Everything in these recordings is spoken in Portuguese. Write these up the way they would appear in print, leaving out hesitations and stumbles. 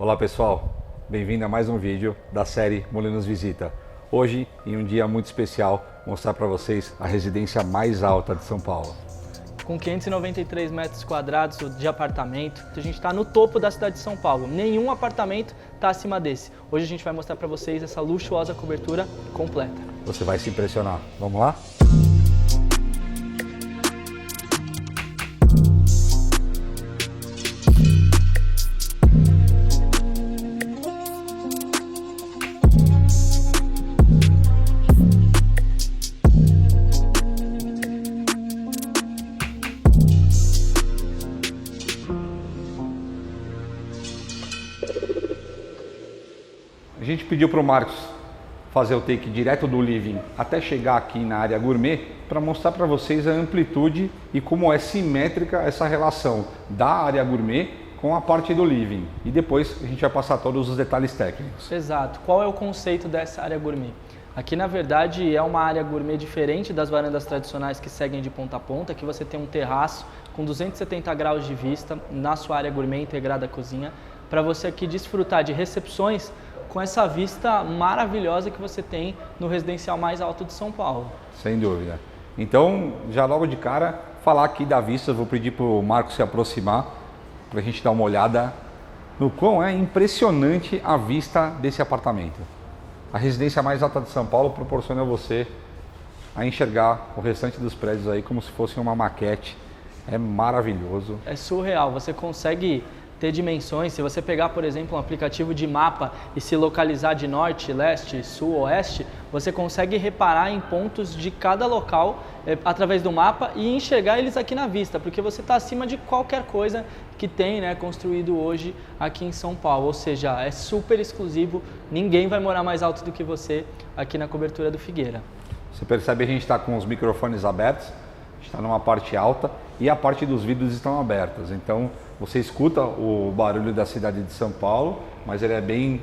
Olá pessoal, bem-vindo a mais um vídeo da série Molinos Visita. Hoje, em um dia muito especial, mostrar para vocês a residência mais alta de São Paulo. Com 593 metros quadrados de apartamento, a gente está no topo da cidade de São Paulo. Nenhum apartamento está acima desse. Hoje a gente vai mostrar para vocês essa luxuosa cobertura completa. Você vai se impressionar. Vamos lá? A gente pediu para o Marcos fazer o take direto do living até chegar aqui na área gourmet para mostrar para vocês a amplitude e como é simétrica essa relação da área gourmet com a parte do living. E depois a gente vai passar todos os detalhes técnicos. Exato. Qual é o conceito dessa área gourmet? Aqui, na verdade, é uma área gourmet diferente das varandas tradicionais que seguem de ponta a ponta. Aqui você tem um terraço com 270 graus de vista na sua área gourmet integrada à cozinha, para você aqui desfrutar de recepções com essa vista maravilhosa que você tem no residencial mais alto de São Paulo. Sem dúvida. Então, já logo de cara, falar aqui da vista, vou pedir para o Marcos se aproximar para a gente dar uma olhada no quão é impressionante a vista desse apartamento. A residência mais alta de São Paulo proporciona a você a enxergar o restante dos prédios aí como se fosse uma maquete. É maravilhoso. É surreal, você consegue ter dimensões. Se você pegar, por exemplo, um aplicativo de mapa e se localizar de norte, leste, sul, oeste, você consegue reparar em pontos de cada local através do mapa e enxergar eles aqui na vista, porque você está acima de qualquer coisa que tem, né, construído hoje aqui em São Paulo. Ou seja, é super exclusivo, ninguém vai morar mais alto do que você aqui na cobertura do Figueira. Você percebe, a gente está com os microfones abertos, a gente está numa parte alta e a parte dos vidros estão abertas. Então, você escuta o barulho da cidade de São Paulo, mas ele é bem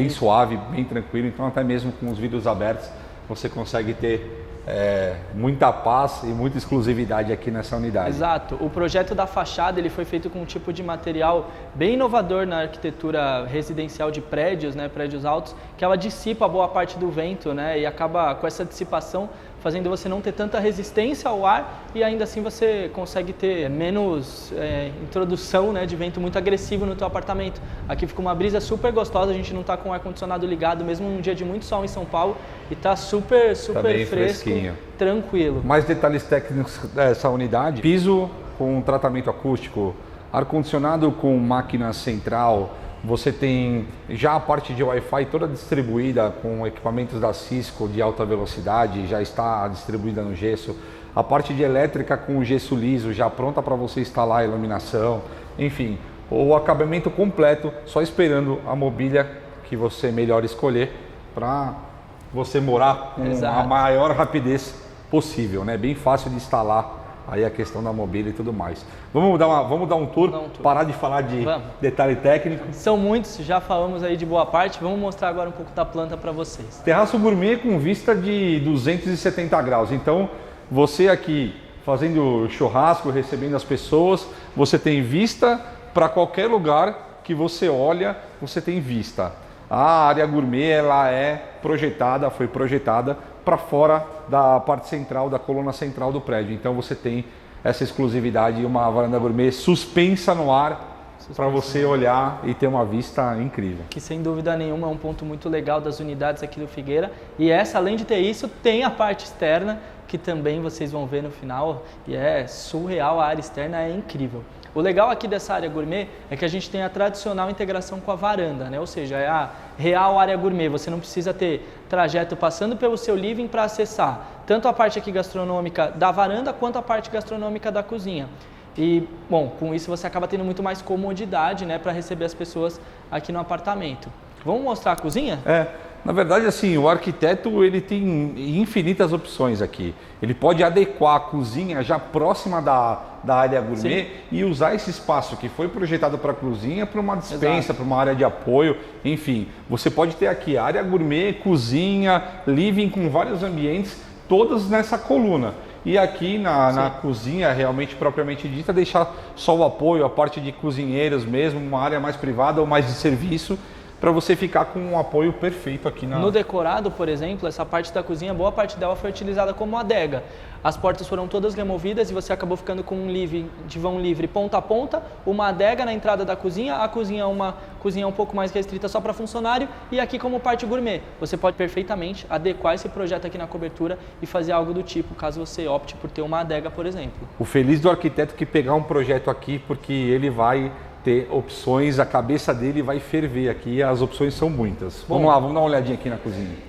suave, bem tranquilo. Então, até mesmo com os vidros abertos, você consegue ter muita paz e muita exclusividade aqui nessa unidade. Exato. O projeto da fachada ele foi feito com um tipo de material bem inovador na arquitetura residencial de prédios, né, prédios altos, que ela dissipa boa parte do vento, né, e acaba com essa dissipação fazendo você não ter tanta resistência ao ar e ainda assim você consegue ter menos introdução, né, de vento muito agressivo no teu apartamento. Aqui fica uma brisa super gostosa, a gente não está com o ar-condicionado ligado, mesmo num dia de muito sol em São Paulo, e está super tá bem fresco, fresquinho. Tranquilo. Mais detalhes técnicos dessa unidade: piso com tratamento acústico, ar-condicionado com máquina central. Você tem já a parte de Wi-Fi toda distribuída com equipamentos da Cisco de alta velocidade, já está distribuída no gesso. A parte de elétrica com gesso liso já pronta para você instalar a iluminação. Enfim, o acabamento completo, só esperando a mobília que você melhor escolher para você morar com a maior rapidez possível, né? Bem fácil de instalar aí a questão da mobília e tudo mais. Vamos dar um tour, parar de falar de detalhe técnico. São muitos, já falamos aí de boa parte, vamos mostrar agora um pouco da planta para vocês. Terraço gourmet com vista de 270 graus, então você aqui fazendo churrasco, recebendo as pessoas, você tem vista para qualquer lugar que você olha, você tem vista. A área gourmet ela foi projetada para fora da parte central, da coluna central do prédio. Então você tem essa exclusividade e uma varanda gourmet suspensa no ar para você olhar e ter uma vista incrível. Que sem dúvida nenhuma é um ponto muito legal das unidades aqui do Figueira. E essa, além de ter isso, tem a parte externa, que também vocês vão ver no final. E é surreal, a área externa é incrível. O legal aqui dessa área gourmet é que a gente tem a tradicional integração com a varanda, né? Ou seja, é a real área gourmet. Você não precisa ter trajeto passando pelo seu living para acessar tanto a parte aqui gastronômica da varanda quanto a parte gastronômica da cozinha. E, bom, com isso você acaba tendo muito mais comodidade, né, para receber as pessoas aqui no apartamento. Vamos mostrar a cozinha? Na verdade, assim, o arquiteto ele tem infinitas opções aqui. Ele pode adequar a cozinha já próxima da área gourmet. Sim. E usar esse espaço que foi projetado para a cozinha para uma despensa, para uma área de apoio. Enfim, você pode ter aqui área gourmet, cozinha, living com vários ambientes, todos nessa coluna. E aqui na cozinha, realmente propriamente dita, deixar só o apoio, a parte de cozinheiros mesmo, uma área mais privada ou mais de serviço, para você ficar com um apoio perfeito aqui na... No decorado, por exemplo, essa parte da cozinha, boa parte dela foi utilizada como adega. As portas foram todas removidas e você acabou ficando com um de vão livre ponta a ponta, uma adega na entrada da cozinha, a cozinha é uma cozinha um pouco mais restrita só para funcionário e aqui como parte gourmet. Você pode perfeitamente adequar esse projeto aqui na cobertura e fazer algo do tipo, caso você opte por ter uma adega, por exemplo. O feliz do arquiteto que pegar um projeto aqui, porque ele vai ter opções, a cabeça dele vai ferver aqui, as opções são muitas. Vamos lá, vamos dar uma olhadinha aqui na cozinha.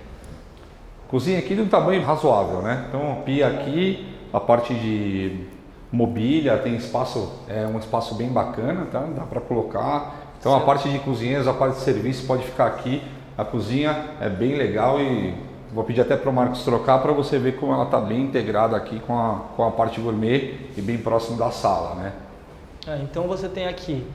Cozinha aqui de um tamanho razoável, né? Então, pia aqui, a parte de mobília, tem espaço, um espaço bem bacana, tá? Dá para colocar. Então, a parte de cozinheiros, a parte de serviço pode ficar aqui. A cozinha é bem legal e vou pedir até para o Marcos trocar para você ver como ela está bem integrada aqui com a parte gourmet e bem próximo da sala, né? Então, você tem aqui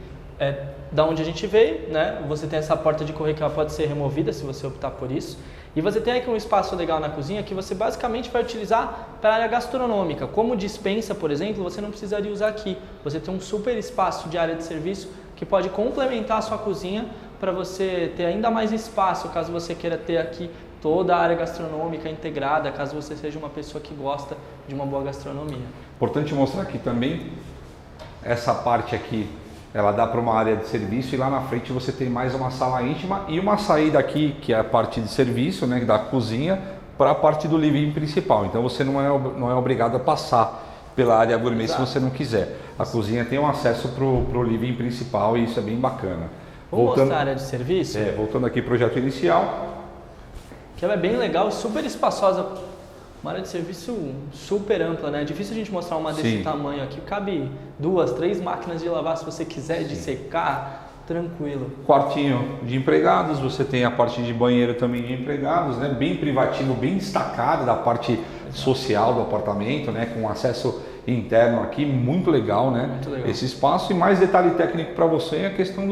da onde a gente veio, né? Você tem essa porta de correr que ela pode ser removida se você optar por isso. E você tem aqui um espaço legal na cozinha que você basicamente vai utilizar para a área gastronômica. Como dispensa, por exemplo, você não precisaria usar aqui. Você tem um super espaço de área de serviço que pode complementar a sua cozinha para você ter ainda mais espaço, caso você queira ter aqui toda a área gastronômica integrada, caso você seja uma pessoa que gosta de uma boa gastronomia. Importante mostrar aqui também, essa parte aqui, ela dá para uma área de serviço e lá na frente você tem mais uma sala íntima e uma saída aqui, que é a parte de serviço, né, da cozinha, para a parte do living principal. Então você não é obrigado a passar pela área gourmet. Exato. Se você não quiser. A cozinha tem um acesso para o living principal e isso é bem bacana. Vamos mostrar a área de serviço? Voltando aqui ao projeto inicial. Que ela é bem legal e super espaçosa. Uma área de serviço super ampla, né? É difícil a gente mostrar uma desse tamanho aqui. Cabe 2, 3 máquinas de lavar se você quiser, de secar, tranquilo. Quartinho de empregados, você tem a parte de banheiro também de empregados, né? Bem privativo, bem destacado da parte social do apartamento, né? Com acesso interno aqui, muito legal, né? Muito legal. Esse espaço. E mais detalhe técnico para você é a questão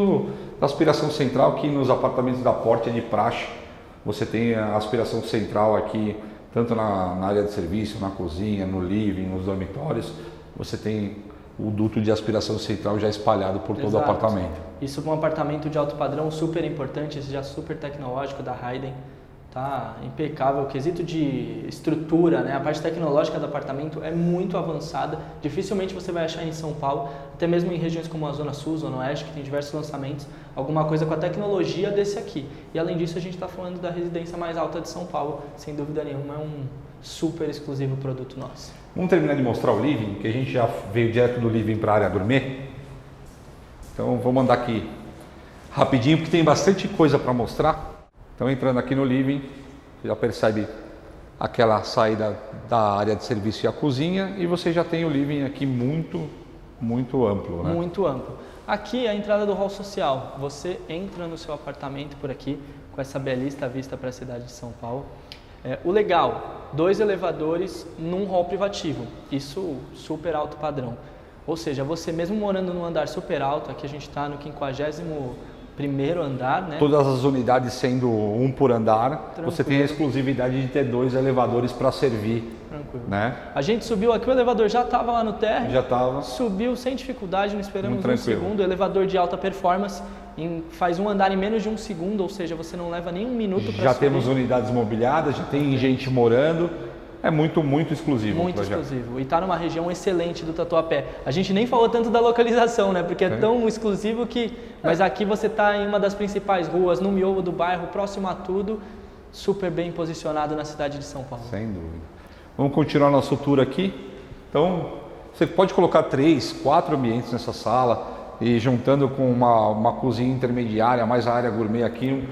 da aspiração central, que nos apartamentos da Porte é de praxe. Você tem a aspiração central aqui, tanto na área de serviço, na cozinha, no living, nos dormitórios, você tem o duto de aspiração central já espalhado por todo o apartamento. Isso para um apartamento de alto padrão super importante, esse já super tecnológico da Hayden, tá impecável. O quesito de estrutura, né? A parte tecnológica do apartamento é muito avançada, dificilmente você vai achar em São Paulo, até mesmo em regiões como a Zona Sul, Zona Oeste, que tem diversos lançamentos, alguma coisa com a tecnologia desse aqui. E além disso, a gente está falando da residência mais alta de São Paulo, sem dúvida nenhuma, é um super exclusivo produto nosso. Vamos terminar de mostrar o living, que a gente já veio direto do living para a área gourmet. Então vou mandar aqui rapidinho, porque tem bastante coisa para mostrar. Então entrando aqui no living, você já percebe aquela saída da área de serviço e a cozinha, e você já tem o living aqui muito amplo, né? Muito amplo. Aqui é a entrada do hall social. Você entra no seu apartamento por aqui, com essa belíssima vista para a cidade de São Paulo. O legal, 2 elevadores num hall privativo, isso super alto padrão. Ou seja, você mesmo morando num andar super alto, aqui a gente está no 51º andar, né? Todas as unidades sendo um por andar, tranquilo. Você tem a exclusividade de ter 2 elevadores para servir. Tranquilo. Né? A gente subiu aqui, o elevador já estava lá no térreo. Já estava. Subiu sem dificuldade, não esperamos um segundo. Elevador de alta performance, faz um andar em menos de 1 segundo, ou seja, você não leva nem 1 minuto para subir. Já temos unidades mobiliadas, já tem gente morando. É muito exclusivo. Muito exclusivo. E está numa região excelente do Tatuapé. A gente nem falou tanto da localização, né? Porque é tão exclusivo que... Mas aqui você está em uma das principais ruas, no miolo do bairro, próximo a tudo, super bem posicionado na cidade de São Paulo. Sem dúvida. Vamos continuar nosso tour aqui. Então, você pode colocar 3, 4 ambientes nessa sala e juntando com uma cozinha intermediária, mais a área gourmet aqui.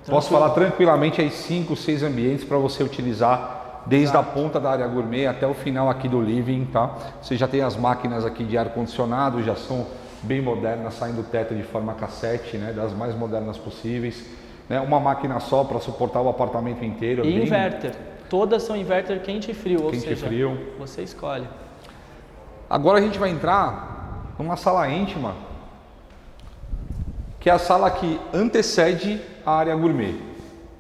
Posso falar tranquilamente aí 5, 6 ambientes para você utilizar desde a ponta da área gourmet até o final aqui do living, tá? Você já tem as máquinas aqui de ar-condicionado, já são bem modernas, saindo do teto de forma cassete, né? Das mais modernas possíveis. Né? Uma máquina só para suportar o apartamento inteiro. E inverter. Todas são inverter quente e frio, ou seja, frio. Você escolhe. Agora a gente vai entrar numa sala íntima, que é a sala que antecede a área gourmet.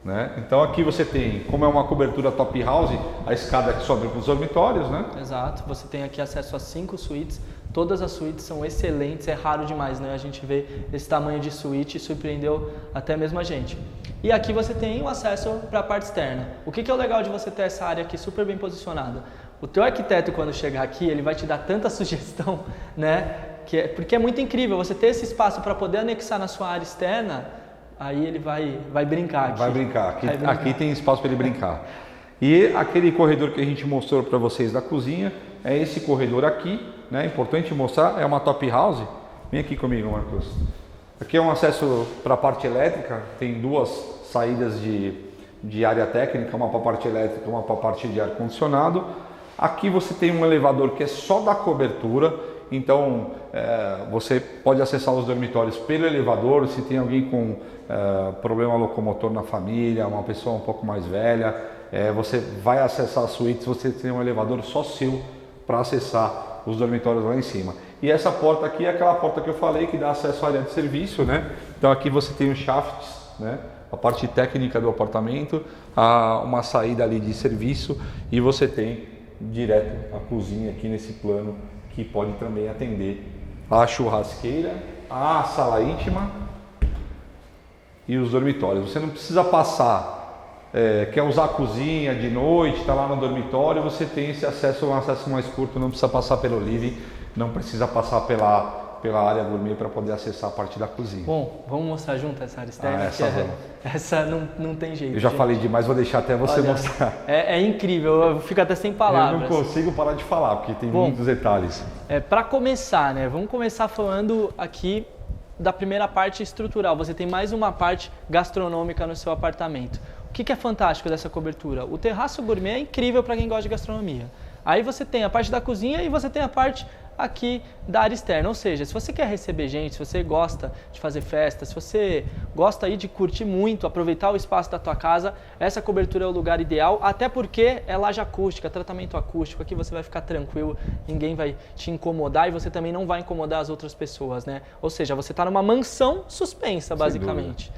né? Então aqui você tem, como é uma cobertura top house, a escada que sobe para os dormitórios, né? Exato, você tem aqui acesso a 5 suítes, todas as suítes são excelentes, é raro demais, né? A gente vê esse tamanho de suíte, surpreendeu até mesmo a gente. E aqui você tem o acesso para a parte externa. O que é o legal de você ter essa área aqui super bem posicionada? O teu arquiteto, quando chegar aqui, ele vai te dar tanta sugestão, né? Porque é muito incrível você ter esse espaço para poder anexar na sua área externa. Aí ele vai brincar aqui. Vai brincar. Aqui tem espaço para ele brincar. E aquele corredor que a gente mostrou para vocês da cozinha, é esse corredor aqui, né? É importante mostrar, é uma top house. Vem aqui comigo, Marcos. Aqui é um acesso para a parte elétrica, tem duas saídas de área técnica, uma para a parte elétrica, uma para a parte de ar-condicionado. Aqui você tem um elevador que é só da cobertura. Então você pode acessar os dormitórios pelo elevador. Se tem alguém com problema locomotor na família, uma pessoa um pouco mais velha, você vai acessar as suítes, você tem um elevador só seu para acessar os dormitórios lá em cima. E essa porta aqui é aquela porta que eu falei que dá acesso à área de serviço, né? Então aqui você tem os shafts, né? A parte técnica do apartamento, uma saída ali de serviço, e você tem direto a cozinha aqui nesse plano, que pode também atender a churrasqueira, a sala íntima e os dormitórios. Você não precisa passar, quer usar a cozinha de noite, está lá no dormitório, você tem esse acesso, um acesso mais curto, não precisa passar pelo living, não precisa passar pela área gourmet para poder acessar a parte da cozinha. Bom, vamos mostrar junto essa área externa, essa não tem jeito. Eu já gente. falei demais, vou deixar até você mostrar. É incrível, eu fico até sem palavras. Eu não consigo parar de falar, porque tem muitos detalhes. Para começar, né, vamos começar falando aqui da primeira parte estrutural. Você tem mais uma parte gastronômica no seu apartamento. O que é fantástico dessa cobertura? O terraço gourmet é incrível para quem gosta de gastronomia. Aí você tem a parte da cozinha e você tem a parte aqui da área externa, ou seja, se você quer receber gente, se você gosta de fazer festa, se você gosta aí de curtir muito, aproveitar o espaço da tua casa, essa cobertura é o lugar ideal, até porque é laje acústica, tratamento acústico, aqui você vai ficar tranquilo, ninguém vai te incomodar e você também não vai incomodar as outras pessoas, né? Ou seja, você está numa mansão suspensa, basicamente.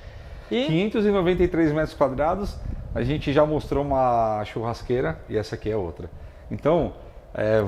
E 593 metros quadrados, a gente já mostrou uma churrasqueira e essa aqui é outra. Então,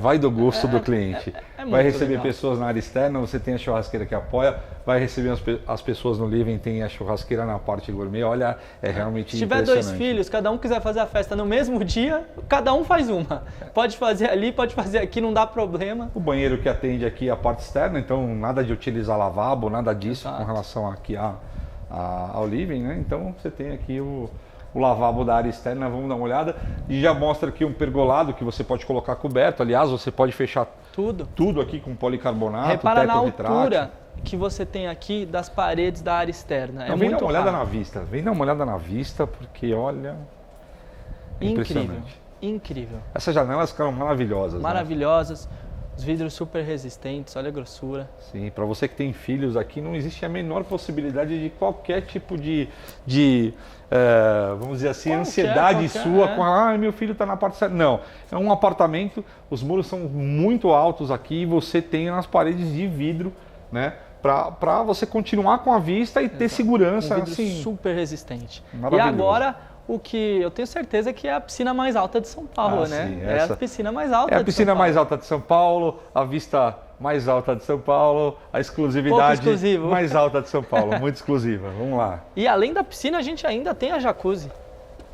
vai do gosto do cliente. Vai receber legal. Pessoas na área externa, você tem a churrasqueira que apoia, vai receber as pessoas no living, tem a churrasqueira na parte gourmet. Olha, é realmente impressionante. Se tiver 2 filhos, cada um quiser fazer a festa no mesmo dia, cada um faz uma. Pode fazer ali, pode fazer aqui, não dá problema. O banheiro que atende aqui a parte externa, então nada de utilizar lavabo, nada disso. Exato. Com relação aqui ao living, né? Então você tem aqui o lavabo da área externa, vamos dar uma olhada, e já mostra aqui um pergolado que você pode colocar coberto. Aliás, você pode fechar tudo aqui com policarbonato. Repara na altura que você tem aqui das paredes da área externa. Então, vem dar uma olhada na vista, vem dar uma olhada na vista, porque olha, impressionante. Incrível. Essas janelas ficaram maravilhosas. Maravilhosas. Né? Os vidros super resistentes, olha a grossura. Sim, para você que tem filhos aqui, não existe a menor possibilidade de qualquer tipo de vamos dizer assim, ansiedade sua com meu filho está na parte certa. Não, é um apartamento, os muros são muito altos aqui e você tem nas paredes de vidro, né? Para você continuar com a vista e ter segurança. Um vidro assim, super resistente. E agora, o que eu tenho certeza que é a piscina mais alta de São Paulo, né? Sim, é a piscina mais alta de São Paulo. É a piscina mais alta de São Paulo, a vista mais alta de São Paulo, a exclusividade mais alta de São Paulo, muito exclusiva. Vamos lá. E além da piscina, a gente ainda tem a jacuzzi.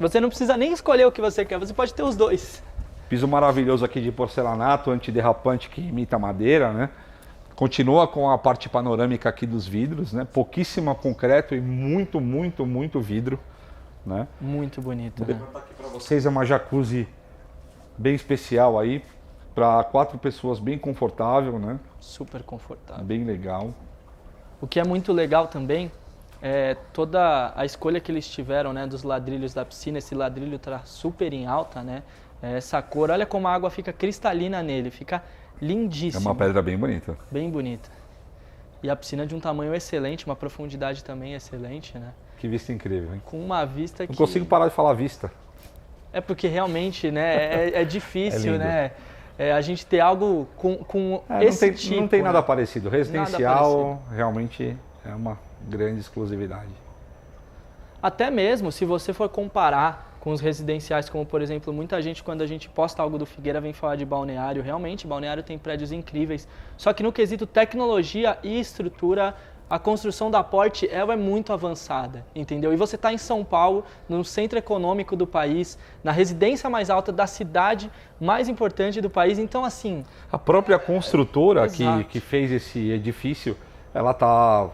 Você não precisa nem escolher o que você quer, você pode ter os dois. Piso maravilhoso aqui de porcelanato, antiderrapante que imita madeira, né? Continua com a parte panorâmica aqui dos vidros, né? Pouquíssimo concreto e muito, muito, muito vidro. Né? Muito bonito. Vou levantar aqui para vocês, é uma jacuzzi bem especial aí, para 4 pessoas, bem confortável, né? Super confortável. Bem legal. O que é muito legal também é toda a escolha que eles tiveram, né, dos ladrilhos da piscina. Esse ladrilho está super em alta, né? Essa cor, olha como a água fica cristalina nele, fica lindíssimo. É uma pedra bem bonita. Bem bonita. E a piscina de um tamanho excelente, uma profundidade também excelente, né? Que vista incrível, hein? Com uma vista que... Não consigo parar de falar vista. É porque realmente, né, é difícil, né? A gente ter algo com esse tipo. Não tem nada parecido. Residencial, realmente é uma grande exclusividade. Até mesmo se você for comparar com os residenciais, como por exemplo, muita gente quando a gente posta algo do Figueira vem falar de Balneário, realmente Balneário tem prédios incríveis, só que no quesito tecnologia e estrutura, a construção da Porte ela é muito avançada, entendeu? E você está em São Paulo, no centro econômico do país, na residência mais alta da cidade mais importante do país, então assim... A própria construtora que fez esse edifício, ela está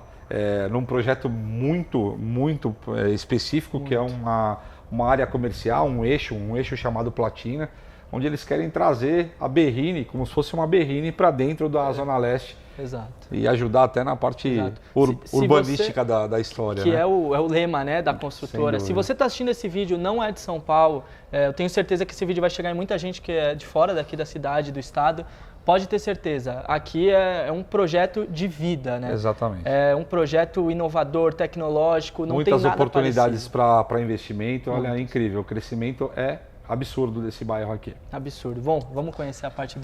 num projeto muito específico, que é uma área comercial, um eixo chamado Platina, onde eles querem trazer a Berrini, como se fosse uma Berrini, para dentro da Zona Leste. Exato. E ajudar até na parte urbanística da história. Que né? é o lema, né, da construtora. Se você está assistindo esse vídeo não é de São Paulo, eu tenho certeza que esse vídeo vai chegar em muita gente que é de fora daqui da cidade, do estado. Pode ter certeza, aqui é um projeto de vida, né? Exatamente. É um projeto inovador, tecnológico, não tem nada Muitas oportunidades para investimento, olha, é incrível. O crescimento é absurdo desse bairro aqui. Absurdo. Bom, vamos conhecer a parte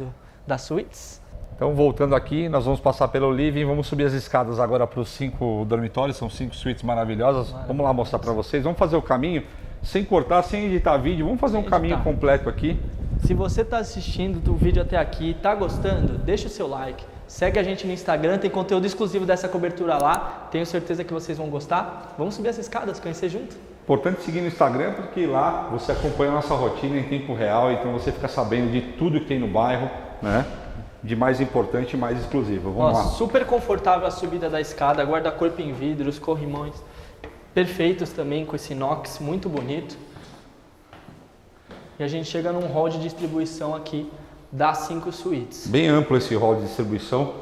das suítes? Então, voltando aqui, nós vamos passar pelo living, vamos subir as escadas agora para os 5 dormitórios, são 5 suítes maravilhosas. Vamos lá mostrar para vocês, vamos fazer o caminho, sem cortar, sem editar vídeo, vamos fazer um caminho completo aqui. Se você está assistindo o vídeo até aqui, está gostando, deixa o seu like, segue a gente no Instagram, tem conteúdo exclusivo dessa cobertura lá, tenho certeza que vocês vão gostar. Vamos subir as escadas, conhecer junto? Importante seguir no Instagram, porque lá você acompanha a nossa rotina em tempo real, então você fica sabendo de tudo que tem no bairro, né? De mais importante e mais exclusivo. Vamos lá. Super confortável a subida da escada, guarda-corpo em vidro, os corrimões perfeitos também com esse inox, muito bonito. E a gente chega num hall de distribuição aqui das 5 suítes. Bem amplo esse hall de distribuição.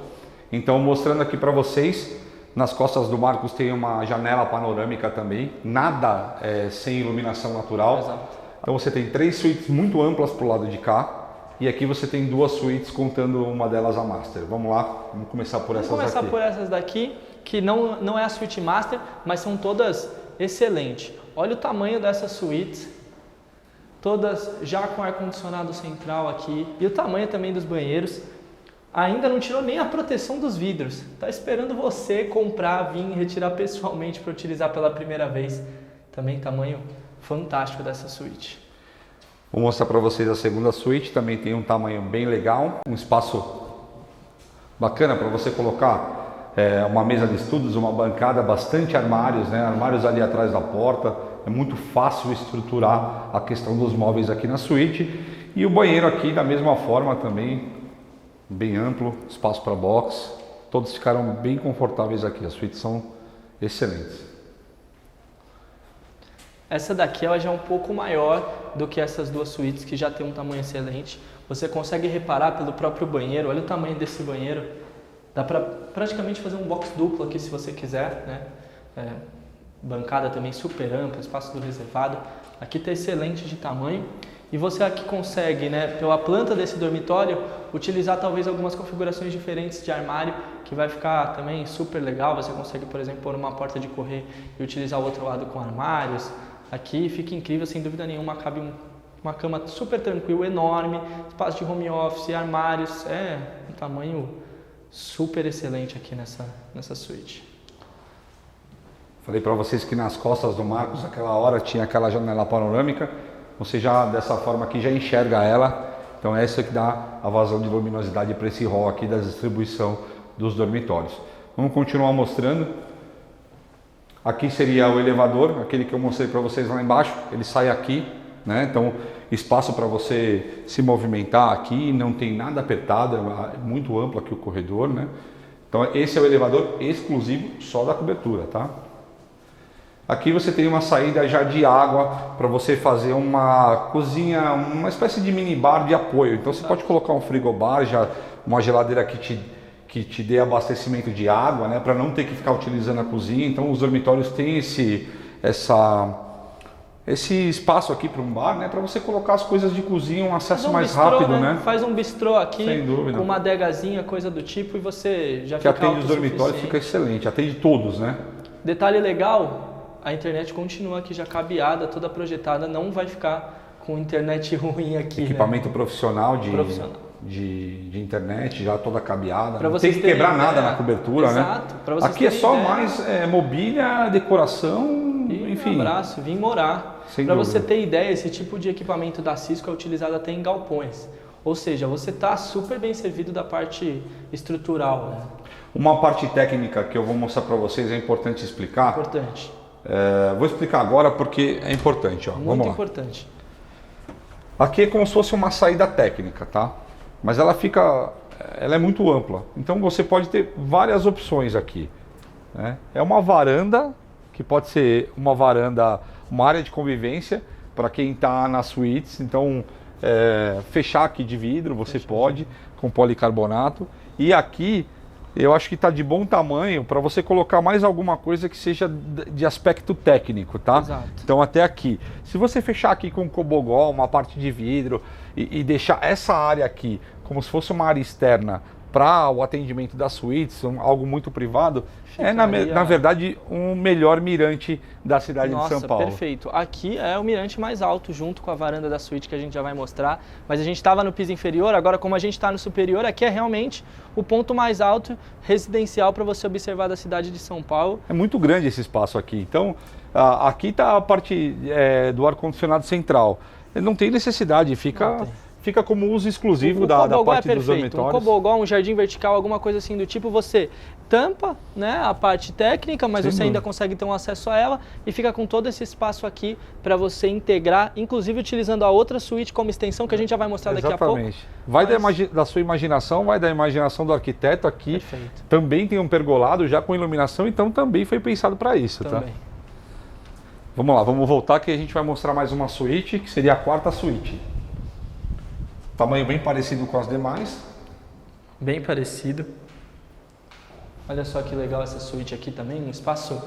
Então, mostrando aqui para vocês, nas costas do Marcos tem uma janela panorâmica também, nada sem iluminação natural. Exato. Então você tem 3 suítes muito amplas para o lado de cá. E aqui você tem 2 suítes, contando uma delas a Master. Vamos lá, vamos começar por essas daqui. Vamos começar por essas daqui, que não é a suíte Master, mas são todas excelentes. Olha o tamanho dessas suítes, todas já com ar-condicionado central aqui. E o tamanho também dos banheiros. Ainda não tirou nem a proteção dos vidros. Está esperando você comprar, vir retirar pessoalmente para utilizar pela primeira vez. Também tamanho fantástico dessa suíte. Vou mostrar para vocês a segunda suíte, também tem um tamanho bem legal, um espaço bacana para você colocar uma mesa de estudos, uma bancada, bastante armários, né? Armários ali atrás da porta, é muito fácil estruturar a questão dos móveis aqui na suíte. E o banheiro aqui da mesma forma também, bem amplo, espaço para box, todos ficaram bem confortáveis aqui, as suítes são excelentes. Essa daqui ela já é um pouco maior do que essas 2 suítes que já tem um tamanho excelente. Você consegue reparar pelo próprio banheiro, olha o tamanho desse banheiro. Dá para praticamente fazer um box duplo aqui se você quiser, né? Bancada também super ampla, espaço do reservado. Aqui está excelente de tamanho. E você aqui consegue, né, pela planta desse dormitório, utilizar talvez algumas configurações diferentes de armário, que vai ficar também super legal. Você consegue, por exemplo, pôr uma porta de correr e utilizar o outro lado com armários. Aqui fica incrível, sem dúvida nenhuma, cabe uma cama super tranquila, enorme, espaço de home office, armários, um tamanho super excelente aqui nessa suíte. Falei para vocês que nas costas do Marcos, aquela hora tinha aquela janela panorâmica, você já dessa forma aqui já enxerga ela, então é essa que dá a vazão de luminosidade para esse hall aqui da distribuição dos dormitórios. Vamos continuar mostrando. Aqui seria o elevador, aquele que eu mostrei para vocês lá embaixo, ele sai aqui, né? Então espaço para você se movimentar aqui, não tem nada apertado, é muito amplo aqui o corredor, né? Então esse é o elevador exclusivo só da cobertura, tá? Aqui você tem uma saída já de água para você fazer uma cozinha, uma espécie de minibar de apoio. Então você pode colocar um frigobar, já uma geladeira que te dê abastecimento de água, né, para não ter que ficar utilizando a cozinha. Então os dormitórios têm esse espaço aqui para um bar, né, para você colocar as coisas de cozinha, um acesso mais rápido, né? Faz um bistrô aqui, sem dúvida, com uma adegazinha, coisa do tipo, e você já que fica atende os dormitórios, fica excelente, atende todos, né? Detalhe legal, a internet continua aqui já cabeada, toda projetada, não vai ficar com internet ruim aqui. Equipamento, né? Profissional de internet, já toda cabeada. Não tem que quebrar nada na cobertura, exato, né? Aqui é só mais mobília, decoração enfim. Um abraço, vim morar. Para você ter ideia, esse tipo de equipamento da Cisco é utilizado até em galpões. Ou seja, você está super bem servido da parte estrutural. Né? Uma parte técnica que eu vou mostrar para vocês é importante explicar. Importante. Vou explicar agora porque é importante. Ó. Vamos lá. Muito importante. Aqui é como se fosse uma saída técnica, tá? Mas ela é muito ampla. Então você pode ter várias opções aqui. Né? É uma varanda, que pode ser uma área de convivência para quem está nas suítes. Então, fechar aqui de vidro, você pode, com policarbonato. E aqui, eu acho que está de bom tamanho para você colocar mais alguma coisa que seja de aspecto técnico, tá? Exato. Então, até aqui. Se você fechar aqui com cobogó, uma parte de vidro, e deixar essa área aqui como se fosse uma área externa para o atendimento das suítes, algo muito privado, na verdade um melhor mirante da cidade de São Paulo. Perfeito. Aqui é o mirante mais alto junto com a varanda da suíte que a gente já vai mostrar, mas a gente estava no piso inferior, agora como a gente está no superior, aqui é realmente o ponto mais alto residencial para você observar da cidade de São Paulo. É muito grande esse espaço aqui, então aqui está a parte do ar-condicionado central. Não tem necessidade, fica como uso exclusivo da parte dos dormitórios. Um cobogó, um jardim vertical, alguma coisa assim do tipo, você tampa, né, a parte técnica, mas você ainda consegue ter um acesso a ela e fica com todo esse espaço aqui para você integrar, inclusive utilizando a outra suíte como extensão que a gente já vai mostrar daqui a pouco. Vai da sua imaginação, vai da imaginação do arquiteto aqui. Perfeito. Também tem um pergolado já com iluminação, então também foi pensado para isso, tá? Vamos lá, vamos voltar que a gente vai mostrar mais uma suíte, que seria a quarta suíte. Tamanho bem parecido com as demais. Bem parecido. Olha só que legal essa suíte aqui também, um espaço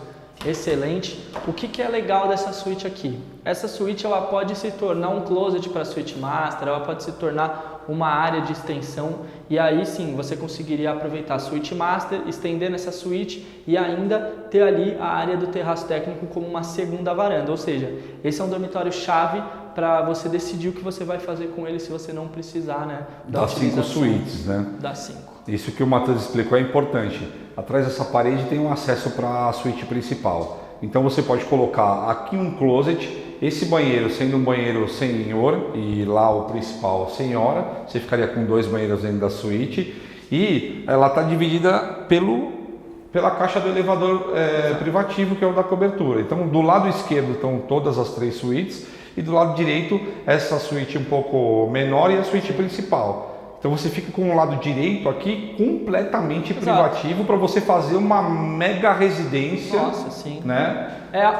excelente. O que é legal dessa suíte aqui? Essa suíte ela pode se tornar um closet para a suíte master, ela pode se tornar uma área de extensão e aí sim você conseguiria aproveitar a suíte master, estender nessa suíte e ainda ter ali a área do terraço técnico como uma segunda varanda. Ou seja, esse é um dormitório chave para você decidir o que você vai fazer com ele se você não precisar, né? Das 5 suítes, né? Das 5. Isso que o Matheus explicou é importante. Atrás dessa parede tem um acesso para a suíte principal. Então você pode colocar aqui um closet, esse banheiro sendo um banheiro senhor e lá o principal senhora. Você ficaria com 2 banheiros dentro da suíte e ela está dividida pela caixa do elevador privativo, que é o da cobertura. Então do lado esquerdo estão todas as 3 suítes e do lado direito essa suíte um pouco menor e a suíte principal. Então você fica com o lado direito aqui completamente privativo para você fazer uma mega residência. Nossa, sim. Né?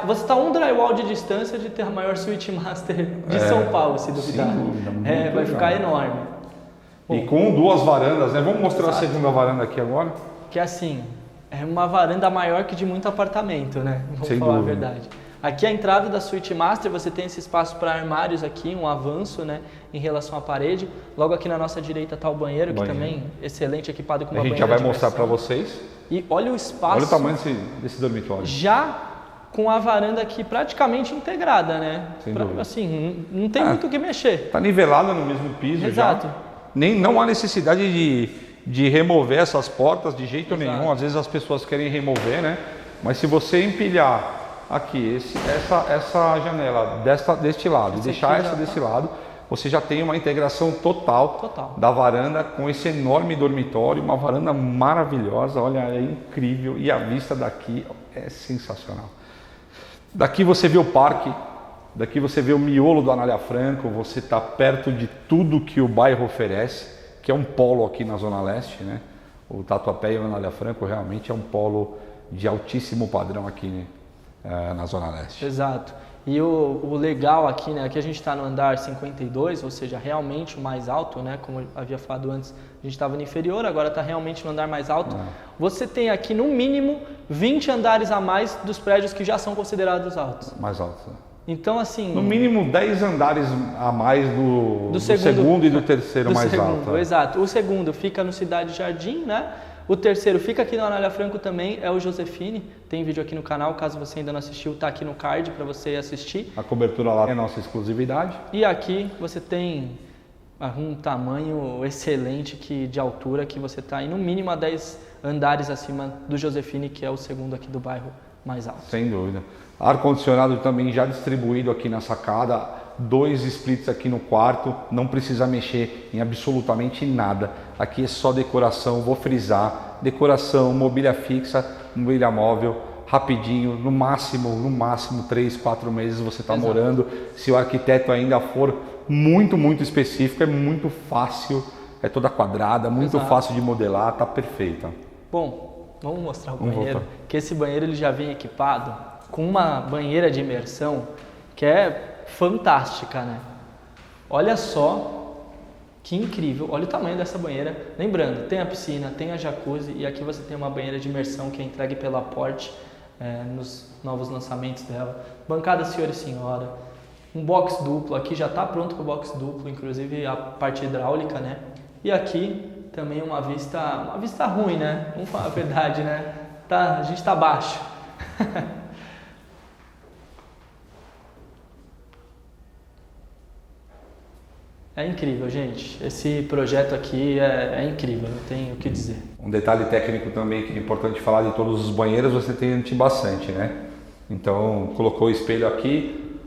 Você está um drywall de distância de ter a maior suíte master de São Paulo, se duvidar. Sem dúvida, vai ficar enorme. E com 2 varandas, né? Vamos mostrar a segunda varanda aqui agora. Que assim, é uma varanda maior que de muito apartamento, né? Vamos falar a verdade. Aqui a entrada da suíte master, você tem esse espaço para armários aqui, um avanço, né, em relação à parede. Logo aqui na nossa direita está o banheiro, que também é excelente, equipado com uma banheira. A gente já vai mostrar para vocês. E olha o espaço. Olha o tamanho desse dormitório. Já com a varanda aqui praticamente integrada, né? Sem dúvida. Assim, não tem muito o que mexer. Está nivelada no mesmo piso. Exato. Já. Não há necessidade de remover essas portas de jeito nenhum. Às vezes as pessoas querem remover, né? Mas se você empilhar aqui, essa janela deste lado e deixar essa desse lado, você já tem uma integração total da varanda com esse enorme dormitório, uma varanda maravilhosa, olha, é incrível e a vista daqui é sensacional. Daqui você vê o parque, daqui você vê o miolo do Anália Franco, você está perto de tudo que o bairro oferece, que é um polo aqui na Zona Leste, né? O Tatuapé e o Anália Franco realmente é um polo de altíssimo padrão aqui, né? Na Zona Leste. Exato. E o legal aqui, né, aqui a gente está no andar 52, ou seja, realmente o mais alto, né, como eu havia falado antes, a gente estava no inferior, agora está realmente no andar mais alto. Você tem aqui no mínimo 20 andares a mais dos prédios que já são considerados altos. Mais altos. Então, assim... No mínimo 10 andares a mais do segundo e do terceiro mais alto. Exato. O segundo fica no Cidade Jardim, né? O terceiro fica aqui no Anália Franco também, é o Josefine. Tem vídeo aqui no canal, caso você ainda não assistiu, tá aqui no card para você assistir. A cobertura lá é nossa exclusividade. E aqui você tem um tamanho excelente de altura, que você está aí no mínimo a 10 andares acima do Josefine, que é o segundo aqui do bairro mais alto. Sem dúvida. Ar-condicionado também já distribuído aqui na sacada, 2 splits aqui no quarto, não precisa mexer em absolutamente nada. Aqui é só decoração, vou frisar, decoração, mobília fixa, mobília móvel, rapidinho, no máximo 3, 4 meses você está morando. Se o arquiteto ainda for muito específico, é muito fácil, é toda quadrada, muito fácil de modelar, tá perfeita. Bom, vamos mostrar o banheiro, que esse banheiro ele já vem equipado com uma banheira de imersão que é fantástica, né? Olha só que incrível, olha o tamanho dessa banheira. Lembrando, tem a piscina, tem a jacuzzi e aqui você tem uma banheira de imersão que é entregue pela Porte nos novos lançamentos dela. Bancada senhor e senhora, um box duplo, aqui já está pronto para o box duplo, inclusive a parte hidráulica, né? E aqui também uma vista ruim, né? Vamos falar a verdade, né? A gente está baixo. É incrível, gente. Esse projeto aqui é incrível, não tenho o que dizer. Um detalhe técnico também que é importante falar de todos os banheiros, você tem antibacente, né? Então, colocou o espelho aqui,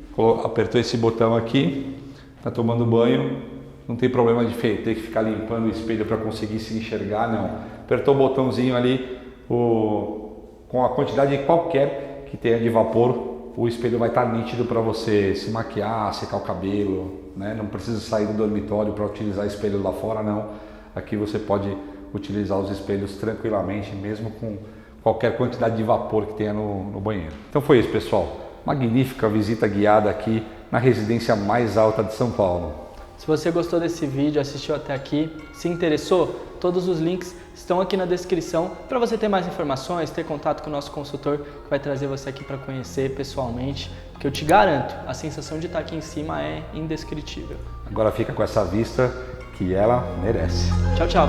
apertou esse botão aqui, tá tomando banho, não tem problema de ter que ficar limpando o espelho para conseguir se enxergar, não. Apertou o botãozinho ali, com a quantidade qualquer que tenha de vapor, o espelho vai estar nítido para você se maquiar, secar o cabelo, né? Não precisa sair do dormitório para utilizar espelho lá fora, não. Aqui você pode utilizar os espelhos tranquilamente, mesmo com qualquer quantidade de vapor que tenha no banheiro. Então foi isso, pessoal. Magnífica visita guiada aqui na residência mais alta de São Paulo. Se você gostou desse vídeo, assistiu até aqui, se interessou, todos os links estão aqui na descrição para você ter mais informações, ter contato com o nosso consultor que vai trazer você aqui para conhecer pessoalmente, porque eu te garanto, a sensação de estar aqui em cima é indescritível. Agora fica com essa vista que ela merece. Tchau, tchau!